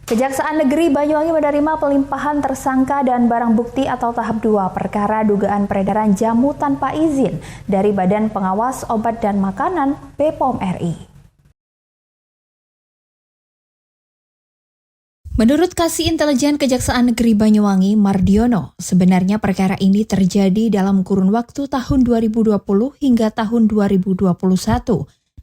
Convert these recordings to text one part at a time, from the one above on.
Kejaksaan Negeri Banyuwangi menerima pelimpahan tersangka dan barang bukti atau tahap 2 perkara dugaan peredaran jamu tanpa izin dari Badan Pengawas Obat dan Makanan BPOM RI. Menurut Kasih Intelijen Kejaksaan Negeri Banyuwangi, Mardiono, sebenarnya perkara ini terjadi dalam kurun waktu tahun 2020 hingga tahun 2021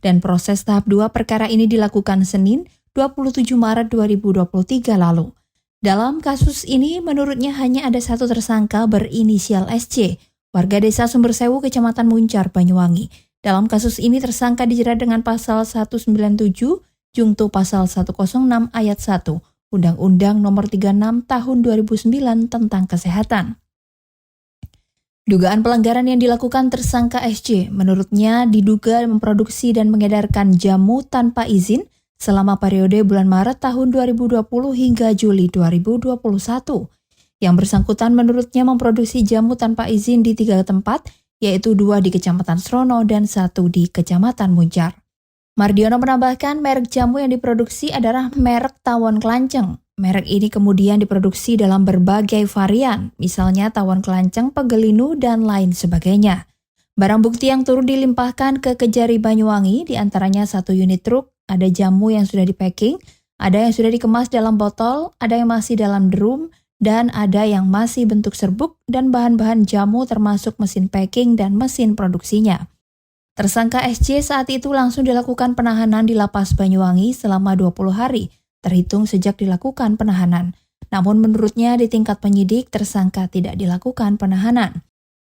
dan proses tahap 2 perkara ini dilakukan Senin 27 Maret 2023 lalu. Dalam kasus ini, menurutnya hanya ada satu tersangka berinisial SC, warga desa Sumbersewu, Kecamatan Muncar, Banyuwangi. Dalam kasus ini, tersangka dijerat dengan pasal 197, Jungto pasal 106 ayat 1, Undang-Undang Nomor 36 Tahun 2009 tentang Kesehatan. Dugaan pelanggaran yang dilakukan tersangka SC, menurutnya diduga memproduksi dan mengedarkan jamu tanpa izin selama periode bulan Maret tahun 2020 hingga Juli 2021. Yang bersangkutan menurutnya memproduksi jamu tanpa izin di 3 tempat, yaitu 2 di Kecamatan Srono dan 1 di Kecamatan Muncar. Mardiono menambahkan merek jamu yang diproduksi adalah merek tawon kelanceng. Merek ini kemudian diproduksi dalam berbagai varian, misalnya tawon kelanceng, pegelinu, dan lain sebagainya. Barang bukti yang turut dilimpahkan ke Kejari Banyuwangi diantaranya 1 unit truk, ada jamu yang sudah di-packing, ada yang sudah dikemas dalam botol, ada yang masih dalam drum, dan ada yang masih bentuk serbuk dan bahan-bahan jamu termasuk mesin packing dan mesin produksinya. Tersangka SC saat itu langsung dilakukan penahanan di Lapas Banyuwangi selama 20 hari, terhitung sejak dilakukan penahanan. Namun menurutnya di tingkat penyidik tersangka tidak dilakukan penahanan.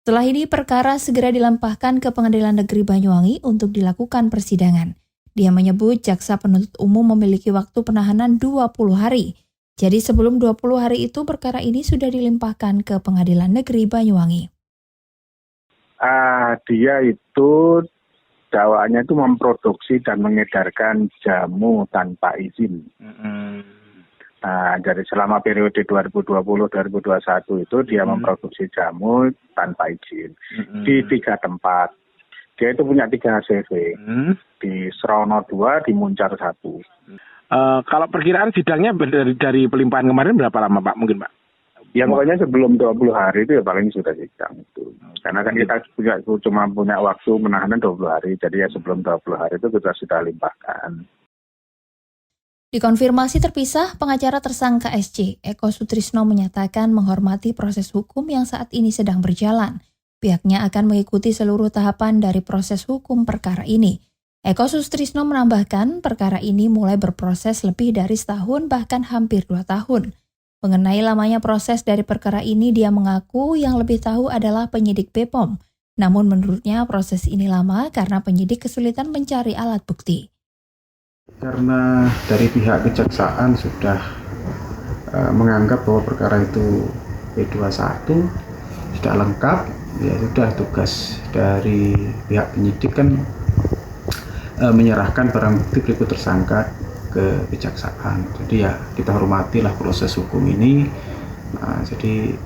Setelah ini perkara segera dilampahkan ke Pengadilan Negeri Banyuwangi untuk dilakukan persidangan. Dia menyebut jaksa penuntut umum memiliki waktu penahanan 20 hari. Jadi sebelum 20 hari itu perkara ini sudah dilimpahkan ke Pengadilan Negeri Banyuwangi. Dia itu dakwaannya itu memproduksi dan mengedarkan jamu tanpa izin. Dari selama periode 2020-2021 itu dia memproduksi jamu tanpa izin di 3 tempat. Dia itu punya 3 CV, di Srono 2, di Muncar 1. Kalau perkiraan sidangnya dari pelimpahan kemarin berapa lama Pak mungkin Pak? Ya pokoknya sebelum 20 hari itu ya paling sudah sidang itu. Karena kan kita cuma punya waktu menahanan 20 hari, jadi ya sebelum 20 hari itu kita sudah limpahkan. Dikonfirmasi terpisah, pengacara tersangka SC, Eko Sutrisno menyatakan menghormati proses hukum yang saat ini sedang berjalan. Pihaknya akan mengikuti seluruh tahapan dari proses hukum perkara ini. Eko Sutrisno menambahkan perkara ini mulai berproses lebih dari setahun bahkan hampir 2 tahun. Mengenai lamanya proses dari perkara ini, dia mengaku yang lebih tahu adalah penyidik BPOM. Namun menurutnya proses ini lama karena penyidik kesulitan mencari alat bukti. Karena dari pihak kejaksaan sudah menganggap bahwa perkara itu P21 sudah lengkap, ya sudah tugas dari pihak penyidik kan menyerahkan barang bukti berikut tersangka ke kejaksaan. Jadi ya kita hormatilah proses hukum ini. Jadi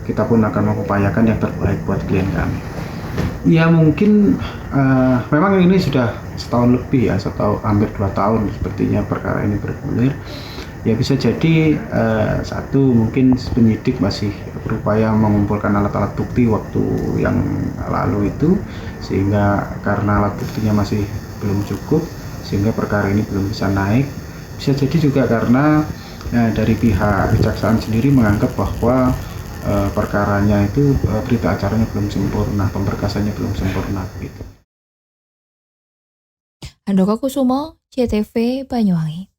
kita pun akan mengupayakan yang terbaik buat klien kami. Ya mungkin memang ini sudah setahun lebih ya, hampir 2 tahun sepertinya perkara ini bergulir. Ya bisa jadi satu mungkin penyidik masih berupaya mengumpulkan alat-alat bukti waktu yang lalu itu, sehingga karena alat buktinya masih belum cukup sehingga perkara ini belum bisa naik. Bisa jadi juga karena dari pihak kejaksaan sendiri menganggap bahwa perkaranya itu berita acaranya belum sempurna, pemberkasannya belum sempurna gitu. Handoko Kusumo, JTV Banyuwangi.